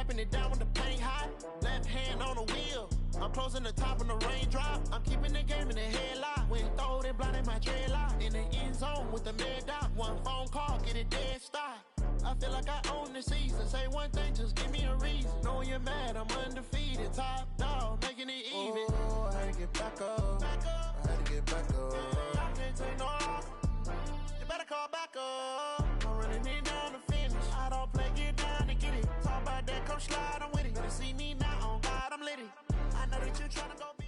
wiping it down when the paint hot. Left hand on the wheel. I'm closing the top when the raindrop. I'm keeping the game in the headlock. When throw it blind in my dreadlock. In the end zone with the mad dot. One phone call, get it dead stop. I feel like I own the season. Say one thing, just give me a reason. Knowing you're mad, I'm undefeated. Top dog, making it even. Oh, I had to get back up. I had to get back up. I can't take no loss. You better call back up. I'm running it down to finish. I don't play, get down and get it. Talk about that, come slide, I'm with it. Better see me now, on God, I'm lit it. I know that you're trying to go be.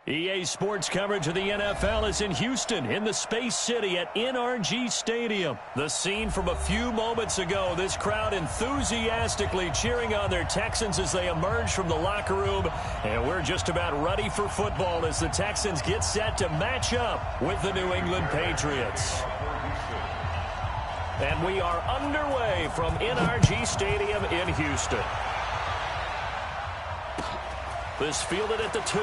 EA Sports coverage of the NFL is in Houston, in the Space City at NRG Stadium. The scene from a few moments ago, this crowd enthusiastically cheering on their Texans as they emerge from the locker room. And we're just about ready for football as the Texans get set to match up with the New England Patriots. And we are underway from NRG Stadium in Houston. This fielded at the 2.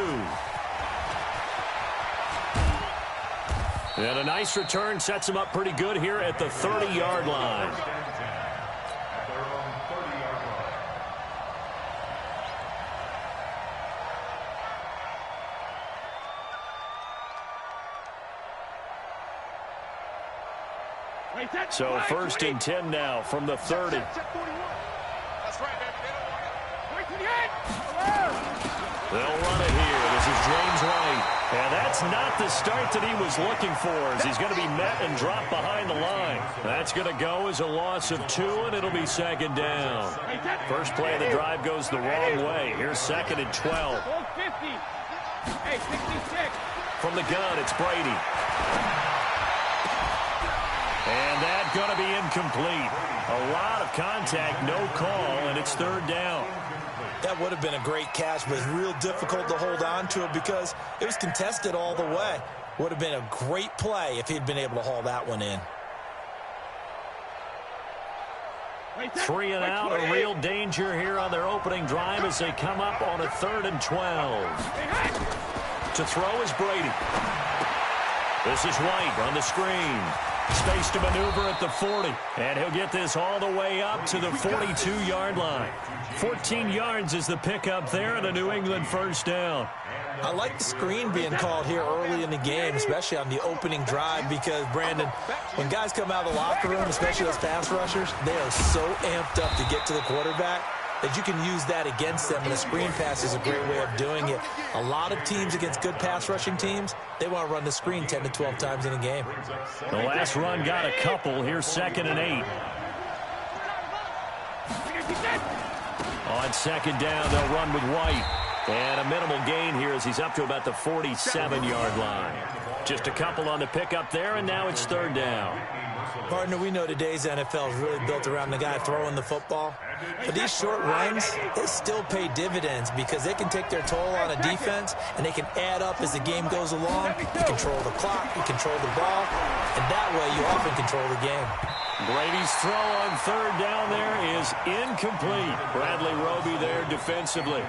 And a nice return sets him up pretty good here at the 30-yard line. So 1st and 10 now from the 30. They'll run it here. This is James White. And that's not the start that he was looking for, as he's going to be met and dropped behind the line. That's going to go as a loss of 2, and it'll be 2nd down. First play of the drive goes the wrong way. Here's 2nd and 12. From the gun, it's Brady. And that's going to be incomplete. A lot of contact, no call, and it's 3rd down. That would have been a great catch, but it's real difficult to hold on to it because it was contested all the way. Would have been a great play if he'd been able to haul that one in. 3 and out, a real danger here on their opening drive as they come up on a 3rd and 12. To throw is Brady. This is White on the screen. Space to maneuver at the 40. And he'll get this all the way up to the 42-yard line. 14 yards is the pickup there and a New England 1st down. I like the screen being called here early in the game, especially on the opening drive, because, Brandon, when guys come out of the locker room, especially those pass rushers, they are so amped up to get to the quarterback that you can use that against them, and a screen pass is a great way of doing it. A lot of teams against good pass rushing teams, they want to run the screen 10 to 12 times in a game. The last run got a couple. Here's 2nd and 8. On 2nd down, they'll run with White. And a minimal gain here as he's up to about the 47-yard line. Just a couple on the pickup there, and now it's 3rd down. Partner, we know today's NFL is really built around the guy throwing the football. But these short runs, they still pay dividends because they can take their toll on a defense, and they can add up as the game goes along. You control the clock, you control the ball, and that way you often control the game. Brady's throw on 3rd down there is incomplete. Bradley Roby there defensively.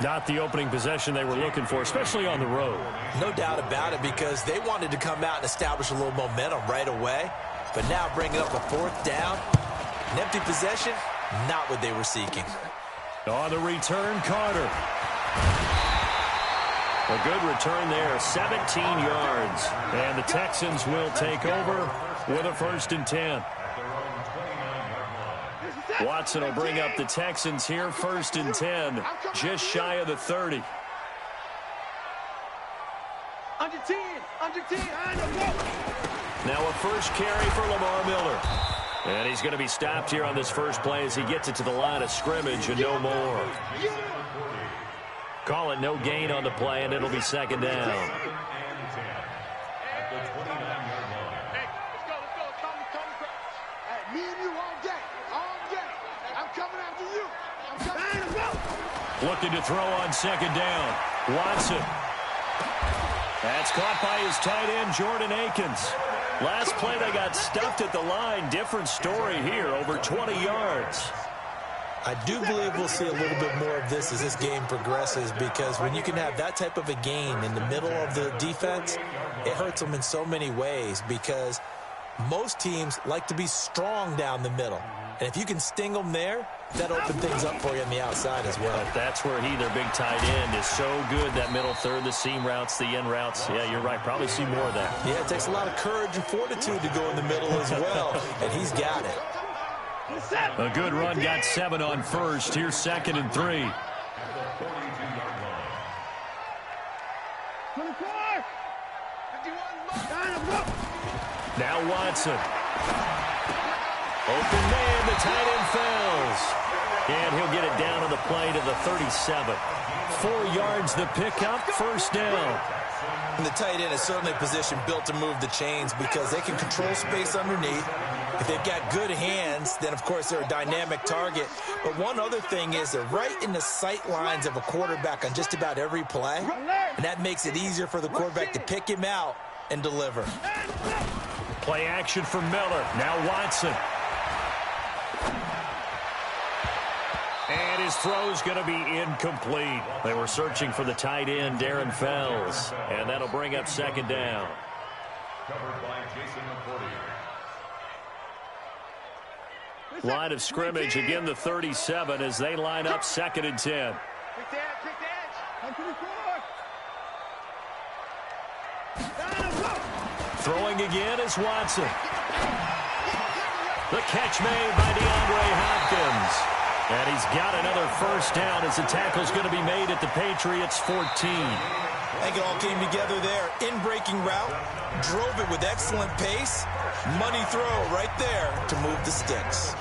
Not the opening possession they were looking for, especially on the road. No doubt about it, because they wanted to come out and establish a little momentum right away. But now bringing up a 4th down, an empty possession, not what they were seeking. On the return, Carter. A good return there, 17 yards. And the Texans will take over with a 1st and 10. Watson will bring up the Texans here, 1st and 10, just shy of the 30. Under 10, under 10, Now a first carry for Lamar Miller. And he's going to be stopped here on this first play as he gets it to the line of scrimmage and no more. Call it no gain on the play, and it'll be 2nd down. Looking to throw on 2nd down. Watson. That's caught by his tight end, Jordan Akins. Last play, they got stuffed at the line. Different story here, over 20 yards. I do believe we'll see a little bit more of this as this game progresses, because when you can have that type of a gain in the middle of the defense, it hurts them in so many ways, because most teams like to be strong down the middle. And if you can sting them there, that opens things up for you on the outside as well. That's where their big tight end, is so good. That middle third, the seam routes, the end routes. Yeah, you're right. Probably see more of that. Yeah, it takes a lot of courage and fortitude to go in the middle as well. And he's got it. A good run, got 7 on first. Here's 2nd and 3. Now Watson. Open man, the tight end fails. And he'll get it down on the play to the 37. 4 yards the pickup, first down. And the tight end is certainly a position built to move the chains because they can control space underneath. If they've got good hands, then, of course, they're a dynamic target. But one other thing is they're right in the sight lines of a quarterback on just about every play. And that makes it easier for the quarterback to pick him out and deliver. Play action for Miller. Now Watson. And his throw's going to be incomplete. They were searching for the tight end, Darren Fells. And that'll bring up 2nd down. Covered by Jason McCourty. Line of scrimmage, again the 37 as they line up 2nd and 10. Throwing again is Watson. The catch made by DeAndre Hopkins. And he's got another first down as the tackle's going to be made at the Patriots 14. I think it all came together there. In-breaking route, drove it with excellent pace. Money throw right there to move the sticks.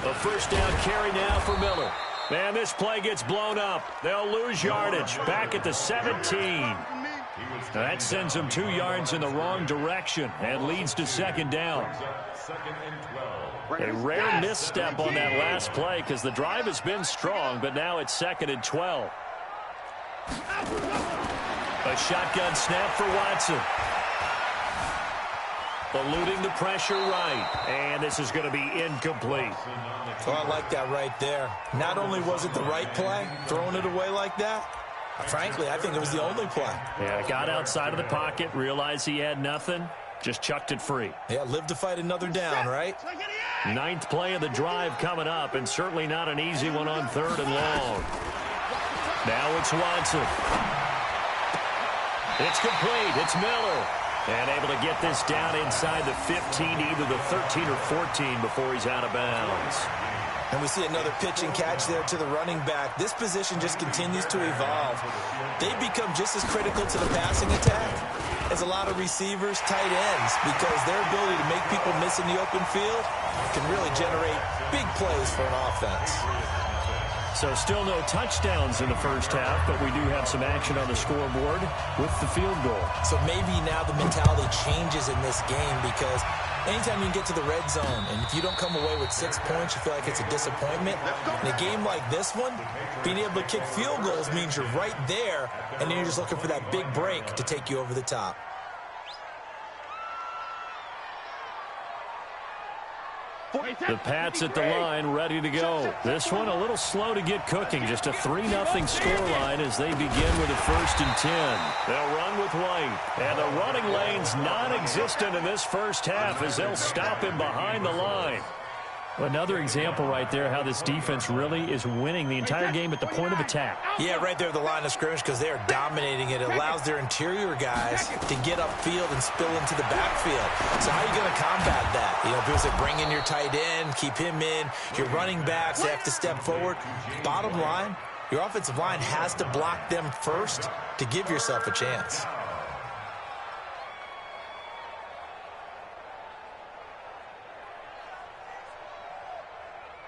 A first down carry now for Miller. Man, this play gets blown up. They'll lose yardage. Back at the 17. That sends them 2 yards in the wrong direction and leads to 2nd down. A rare misstep on that last play because the drive has been strong, but now it's 2nd and 12. A shotgun snap for Watson. Eluding the pressure right. And this is going to be incomplete. Oh, I like that right there. Not only was it the right play, throwing it away like that, frankly, I think it was the only play. Yeah, got outside of the pocket, realized he had nothing, just chucked it free. Yeah, live to fight another down, right? 9th play of the drive coming up, and certainly not an easy one on 3rd and long. Now it's Watson. It's complete. It's Miller. And able to get this down inside the 15, either the 13 or 14 before he's out of bounds. And we see another pitch and catch there to the running back. This position just continues to evolve. They become just as critical to the passing attack as a lot of receivers, tight ends, because their ability to make people miss in the open field can really generate big plays for an offense. So still no touchdowns in the first half, but we do have some action on the scoreboard with the field goal. So maybe now the mentality changes in this game because anytime you can get to the red zone, and if you don't come away with 6 points, you feel like it's a disappointment. In a game like this one, being able to kick field goals means you're right there, and then you're just looking for that big break to take you over the top. The Pats at the line, ready to go. This one a little slow to get cooking. Just a 3-0 scoreline as they begin with a 1st and 10. They'll run with White. And the running lane's non-existent in this first half as they'll stop him behind the line. Another example right there how this defense really is winning the entire game at the point of attack. Yeah, right there at the line of scrimmage because they are dominating it. It allows their interior guys to get upfield and spill into the backfield. So how are you going to combat that? You know, people say bring in your tight end, keep him in. Your running backs have to step forward. Bottom line, your offensive line has to block them first to give yourself a chance.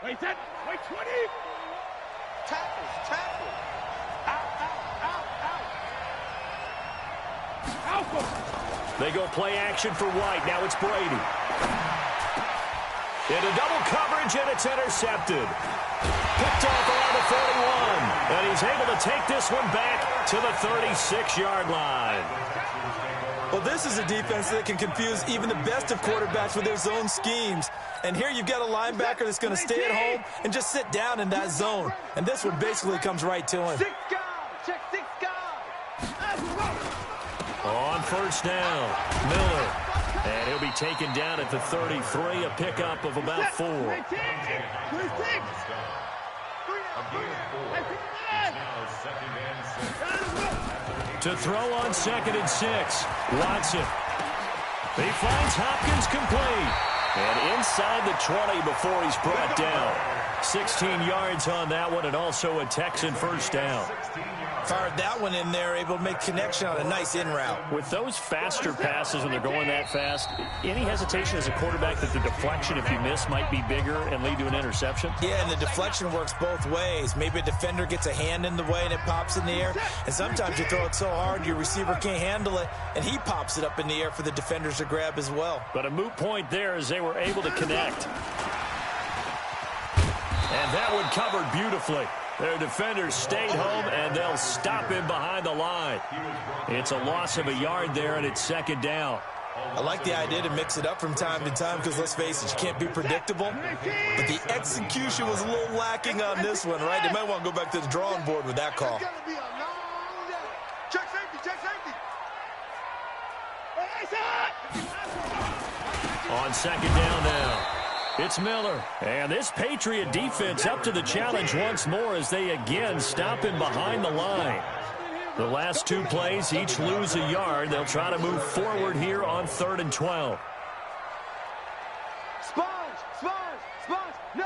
Wait, 20. Tackles. Out. They go play action for White. Now it's Brady. Into double coverage, and it's intercepted. Picked off around the 41. And he's able to take this one back to the 36-yard line. Well, this is a defense that can confuse even the best of quarterbacks with their zone schemes. And here you've got a linebacker that's going to stay at home and just sit down in that zone. And this one basically comes right to him. Check 6 guys. On first down, Miller. And he'll be taken down at the 33, a pickup of about 4. To throw on 2nd and 6, Watson. He finds Hopkins complete. And inside the 20 before he's brought down. 16 yards on that one, and also a Texan first down. Fired that one in there, able to make connection on a nice in route. With those faster passes when they're going that fast, any hesitation as a quarterback that the deflection, if you miss, might be bigger and lead to an interception? Yeah, and the deflection works both ways. Maybe a defender gets a hand in the way and it pops in the air. And sometimes you throw it so hard your receiver can't handle it, and he pops it up in the air for the defenders to grab as well. But a moot point there as they were able to connect. And that one covered beautifully. Their defenders stayed home, and they'll stop him behind the line. It's a loss of a yard there, and it's 2nd down. I like the idea to mix it up from time to time because, let's face it, you can't be predictable. But the execution was a little lacking on this one, right? They might want to go back to the drawing board with that call. Check safety. On 2nd down now, it's Miller. And this Patriot defense up to the challenge once more as they again stop him behind the line. The last 2 plays each lose a yard. They'll try to move forward here on 3rd and 12. Sponge. No.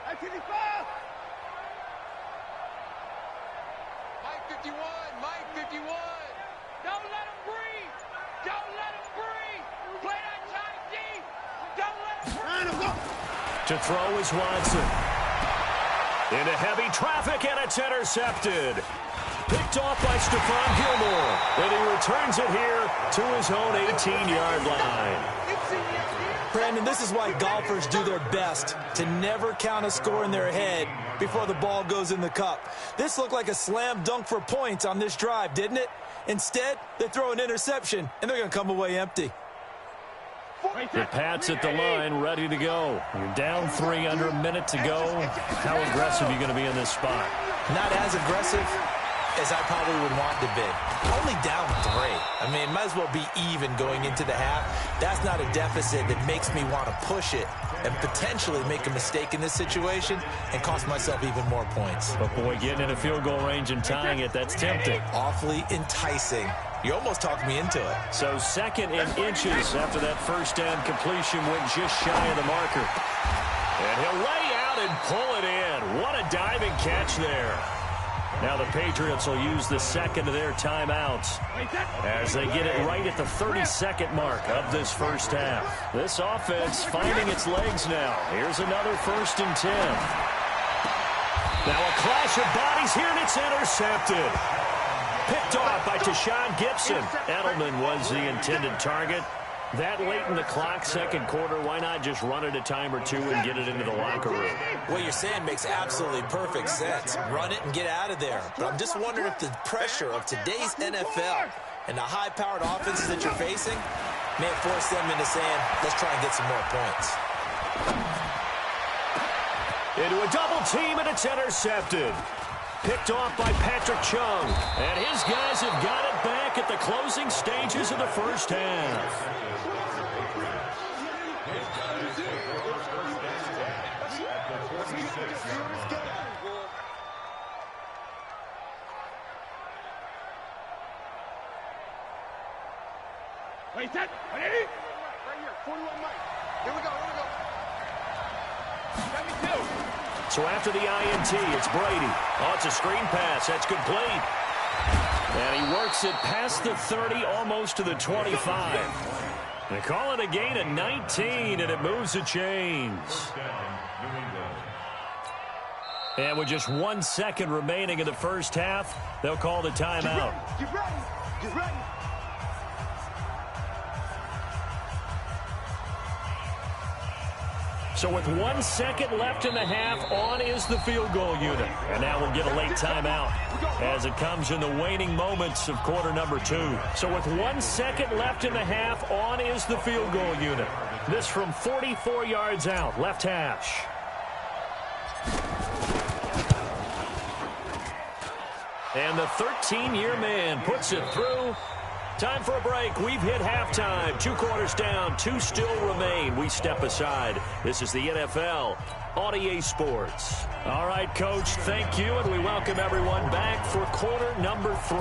At 55. Mike 51. Don't let him breathe. Play that tight deep. Don't let him breathe. To throw is Watson. Into heavy traffic, and it's intercepted. Picked off by Stephon Gilmore. And he returns it here to his own 18-yard line. Brandon, this is why golfers do their best to never count a score in their head before the ball goes in the cup. This looked like a slam dunk for points on this drive, didn't it? Instead, they throw an interception, and they're going to come away empty. The Pats at the line, ready to go. You're down 3 under a minute to go. How aggressive are you going to be in this spot? Not as aggressive as I probably would want to be. Only down 3. I mean, might as well be even going into the half. That's not a deficit that makes me want to push it and potentially make a mistake in this situation and cost myself even more points. But, boy, getting in a field goal range and tying it, that's tempting. Awfully enticing. You almost talked me into it. So 2nd and inches after that first down completion went just shy of the marker. And he'll lay out and pull it in. What a diving catch there. Now the Patriots will use the 2nd of their timeouts as they get it right at the 32nd mark of this first half. This offense finding its legs now. Here's another 1st and 10. Now a clash of bodies here, and it's intercepted. Picked off by Tashawn Gibson. Edelman was the intended target. That late in the clock, 2nd quarter, why not just run it a time or 2 and get it into the locker room? What you're saying makes absolutely perfect sense. Run it and get out of there. But I'm just wondering if the pressure of today's NFL and the high-powered offenses that you're facing may have forced them into saying, let's try and get some more points. Into a double team, and it's intercepted. Picked off by Patrick Chung. And his guys have got it back at the closing stages of the first half. Wait, set. Ready? Right here, 41 Mike. Here we go. Got me 2. So after the INT, it's Brady. Oh, it's a screen pass. That's complete. And he works it past the 30, almost to the 25. They call it a gain of 19, and it moves the chains. And with just 1 second remaining in the first half, they'll call the timeout. Get ready. So with 1 second left in the half, on is the field goal unit. And now we'll get a late timeout as it comes in the waning moments of quarter number 2. So with 1 second left in the half, on is the field goal unit. This from 44 yards out, left hash. And the 13-year man puts it through. Time for a break. We've hit halftime. 2 quarters down. 2 still remain. We step aside. This is the NFL on EA Sports. All right, Coach, thank you, and we welcome everyone back for quarter number 3.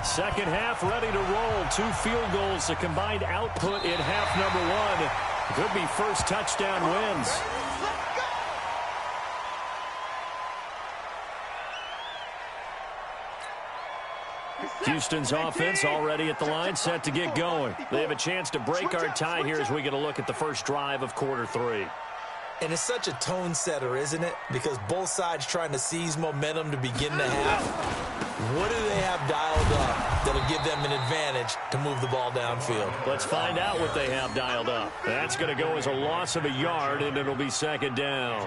Second half ready to roll. 2 field goals, the combined output in half number 1. Could be first touchdown wins. Houston's offense already at the line, set to get going. They have a chance to break our tie here as we get a look at the first drive of quarter 3. And it's such a tone setter, isn't it? Because both sides trying to seize momentum to begin the half. What do they have dialed up that'll give them an advantage to move the ball downfield? Let's find out what they have dialed up. That's going to go as a loss of a yard, and it'll be second down.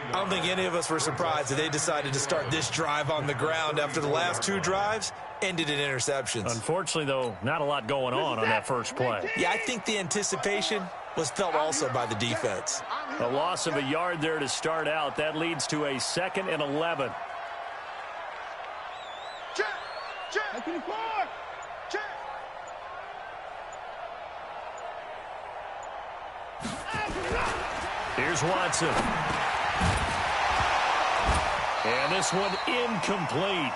I don't think any of us were surprised that they decided to start this drive on the ground after the last 2 drives ended in interceptions. Unfortunately, though, not a lot going on that first play. Yeah, I think the anticipation was felt also by the defense. A loss of a yard there to start out. That leads to a 2nd and 11. Check. Here's Watson. And this one incomplete.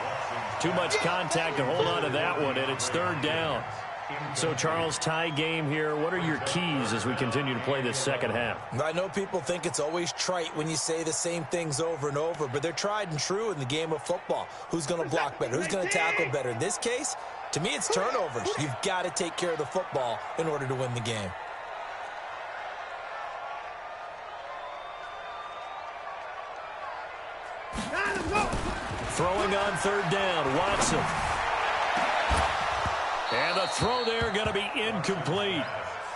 Too much contact to hold on to that one, and it's 3rd down. So, Charles, tie game here. What are your keys as we continue to play this second half? I know people think it's always trite when you say the same things over and over, but they're tried and true in the game of football. Who's going to block better? Who's going to tackle better? In this case, to me, it's turnovers. You've got to take care of the football in order to win the game. Throwing on 3rd down, Watson. And the throw there going to be incomplete.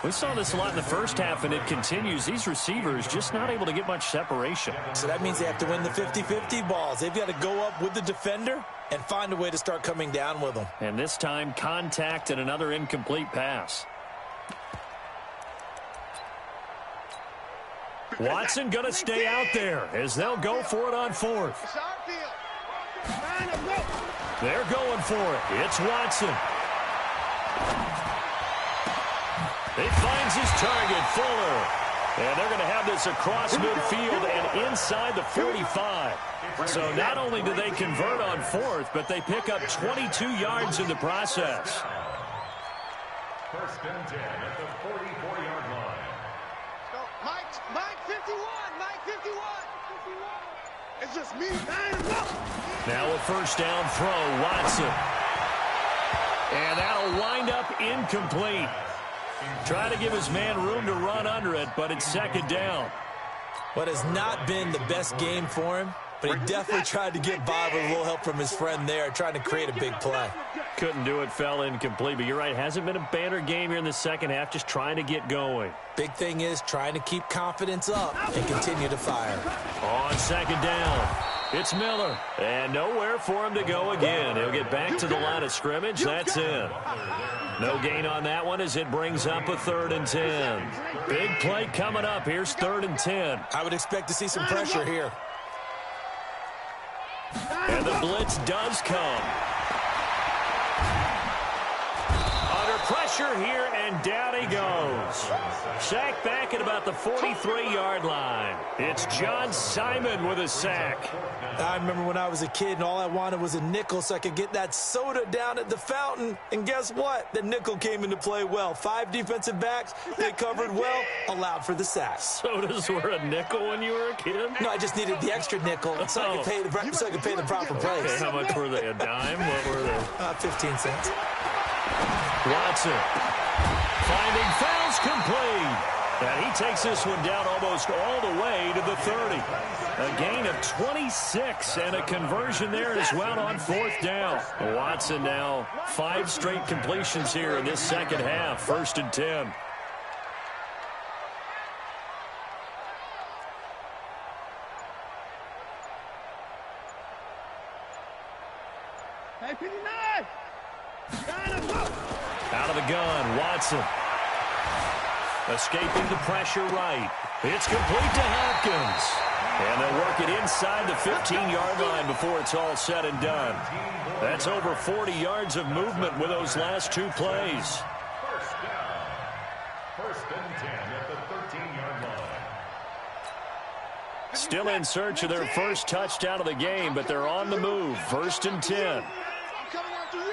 We saw this a lot in the first half, and it continues. These receivers just not able to get much separation. So that means they have to win the 50-50 balls. They've got to go up with the defender and find a way to start coming down with them. And this time, contact and another incomplete pass. Watson going to stay out there as they'll go for it on 4th. They're going for it. It's Watson. He finds his target, Fuller. And they're going to have this across midfield and inside the 45. So not only do they convert on 4th, but they pick up 22 yards in the process. 1st and 10 at the 44-yard line. Mike 51. It's just me. Now a 1st down throw, Watson. And that'll wind up incomplete. Trying to give his man room to run under it, but it's 2nd down. What has not been the best game for him, but he definitely tried to get by with a little help from his friend there, trying to create a big play. Couldn't do it, fell incomplete, but you're right, hasn't been a banner game here in the second half, just trying to get going. Big thing is trying to keep confidence up and continue to fire. On 2nd down, it's Miller, and nowhere for him to go again. He'll get back to the line of scrimmage. That's it. No gain on that one as it brings up a 3rd and 10. Big play coming up. Here's 3rd and 10. I would expect to see some pressure here. And the blitz does come. Under pressure here, and down he goes. Sack back at about the 43-yard line. It's John Simon with a sack. I remember when I was a kid and all I wanted was a nickel so I could get that soda down at the fountain. And guess what? The nickel came into play well. 5 defensive backs, they covered well, allowed for the sack. Sodas were a nickel when you were a kid? No, I just needed the extra nickel so I could pay the proper price. Okay, how much were they? A dime? What were they? 15 cents. Watson finding fouls complete. And he takes this one down almost all the way to the 30. A gain of 26 and a conversion there as well on 4th down. Watson now 5 straight completions here in this second half. 1st and 10. Out of the gun, Watson. Escaping the pressure right. It's complete to Hopkins. And they'll work it inside the 15-yard line before it's all said and done. That's over 40 yards of movement with those last two plays. First down. First and 10 at the 13-yard line. Still in search of their first touchdown of the game, but they're on the move. First and 10. I'm coming after you.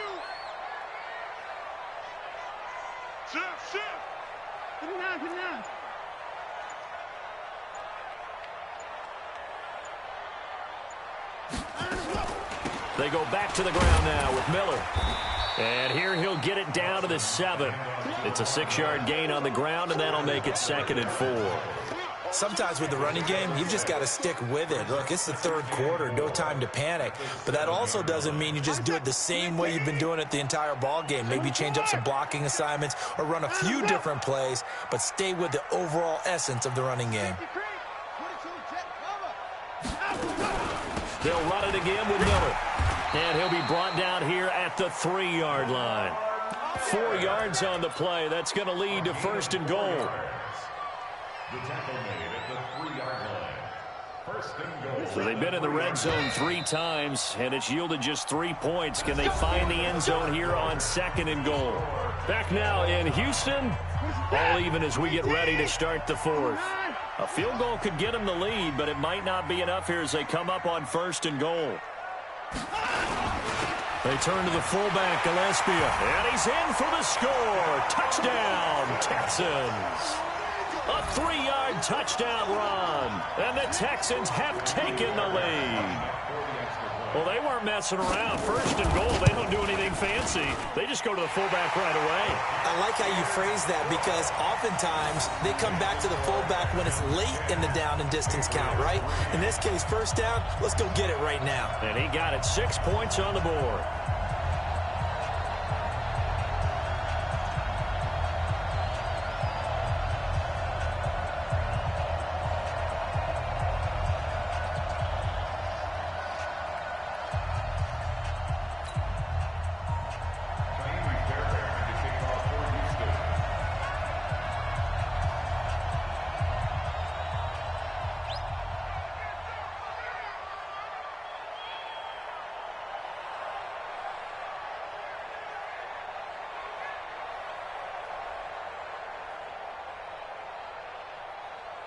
Shift. Put it down. They go back to the ground now with Miller. And here he'll get it down to the 7. It's a 6-yard gain on the ground, and that'll make it 2nd and 4. Sometimes with the running game, you've just got to stick with it. Look, it's the third quarter, no time to panic. But that also doesn't mean you just do it the same way you've been doing it the entire ball game. Maybe change up some blocking assignments or run a few different plays, but stay with the overall essence of the running game. They'll run it again with Miller. And he'll be brought down here at the 3-yard line. 4 yards on the play. That's going to lead to first and goal. The tackle made at the 3-yard line. First and goal. So they've been in the red zone 3 times, and it's yielded just 3 points. Can they find the end zone here on 2nd and goal? Back now in Houston, all even as we get ready to start the 4th. A field goal could get them the lead, but it might not be enough here as they come up on 1st and goal. They turn to the fullback, Gillespie, and he's in for the score. Touchdown, Texans. A 3-yard touchdown run, and the Texans have taken the lead. Well, they weren't messing around. 1st and goal, they don't do anything fancy. They just go to the fullback right away. I like how you phrase that because oftentimes they come back to the fullback when it's late in the down and distance count, right? In this case, 1st down, let's go get it right now. And he got it. 6 points on the board.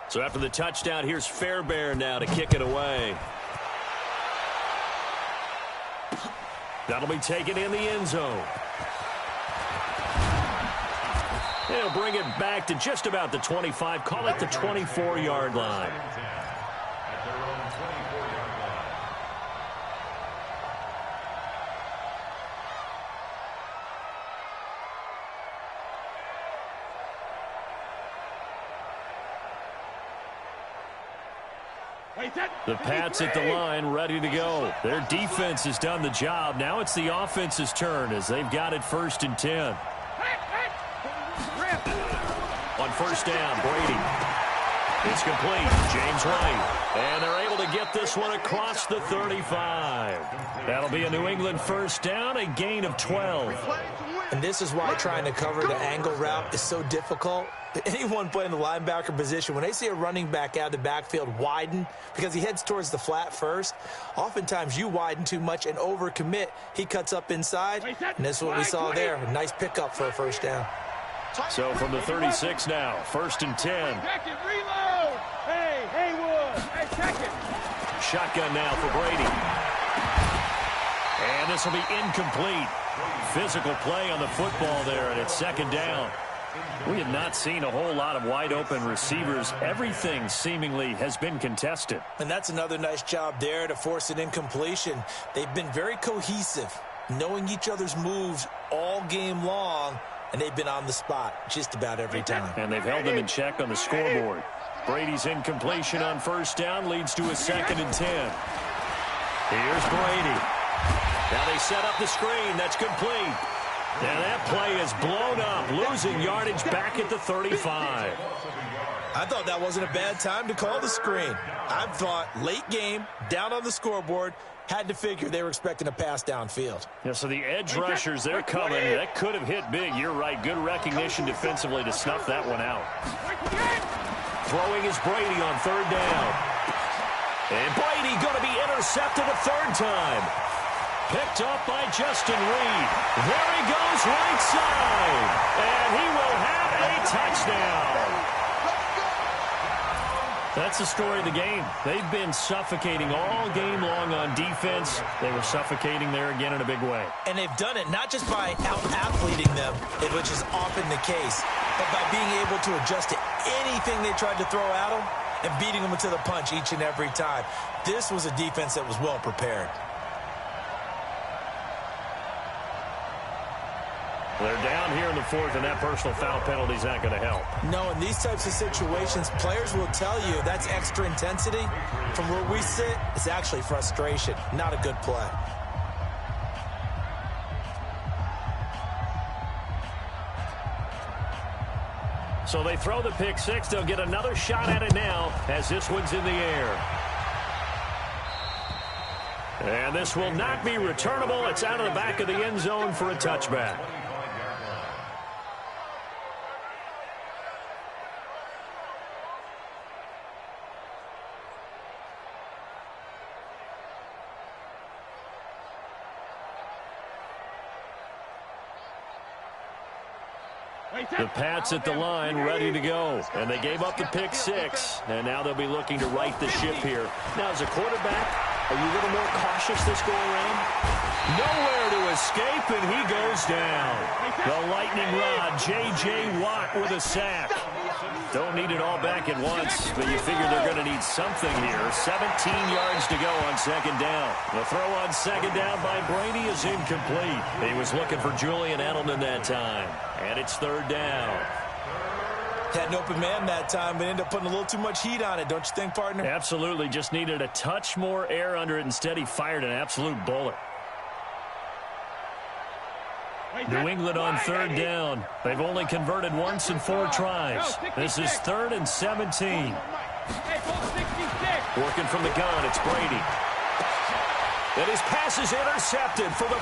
So after the touchdown, here's Fairbairn now to kick it away. That'll be taken in the end zone. They'll bring it back to just about the 25. Call it the 24-yard line. At their own 24-yard line. The Pats at the line, ready to go. Their defense has done the job. Now it's the offense's turn as they've got it 1st and 10. On 1st down, Brady. It's complete. James White. And they're able to get this one across the 35. That'll be a New England 1st down, a gain of 12. And this is why trying to cover the angle route is so difficult. Anyone playing the linebacker position, when they see a running back out of the backfield widen because he heads towards the flat first, oftentimes you widen too much and overcommit. He cuts up inside, and this is what we saw there. A nice pickup for a 1st down. So from the 36 now, 1st and 10. Check it, reload. Hey, Haywood. Hey, check it. Shotgun now for Brady. And this will be incomplete. Physical play on the football there, and it's 2nd down. We have not seen a whole lot of wide-open receivers. Everything seemingly has been contested. And that's another nice job there to force an incompletion. They've been very cohesive, knowing each other's moves all game long, and they've been on the spot just about every time. And they've held them in check on the scoreboard. Brady's incompletion on 1st down leads to a 2nd and 10. Here's Brady. Now they set up the screen. That's complete. And that play is blown up, losing yardage back at the 35. I thought that wasn't a bad time to call the screen. I thought late game, down on the scoreboard, Had to figure they were expecting a pass downfield. Yeah, so the edge rushers, they're coming. That could have hit big. You're right. Good recognition defensively to snuff that one out. Throwing is Brady on third down. And Brady going to be intercepted a third time. Picked up by Justin Reed. There he goes right side. And he will have a touchdown. That's the story of the game. They've been suffocating all game long on defense. They were suffocating there again in a big way. And they've done it not just by out-athleting them, which is often the case, but by being able to adjust to anything they tried to throw at them and beating them to the punch each and every time. This was a defense that was well prepared. They're down here in the fourth, and that personal foul penalty is not going to help. No, in these types of situations, players will tell you that's extra intensity. From where we sit, it's actually frustration, not a good play. So they throw the pick six. They'll get another shot at it now as this one's in the air. And this will not be returnable. It's out of the back of the end zone for a touchback. The Pats at the line, ready to go. And they gave up the pick six. And now they'll be looking to right the ship here. Now, as a quarterback, are you a little more cautious this go-around? Nowhere to escape, and he goes down. The lightning rod, J.J. Watt with a sack. Don't need it all back at once, but you figure they're going to need something here. 17 yards to go on second down. The throw on second down by Brady is incomplete. He was looking for Julian Edelman that time. And it's third down. Had an open man that time, but ended up putting a little too much heat on it, don't you think, partner? Absolutely. Just needed a touch more air under it. Instead, he fired an absolute bullet. New England on third down. They've only converted once in 4 tries. This is 3rd and 17. Working from the gun, it's Brady. And his pass is intercepted for the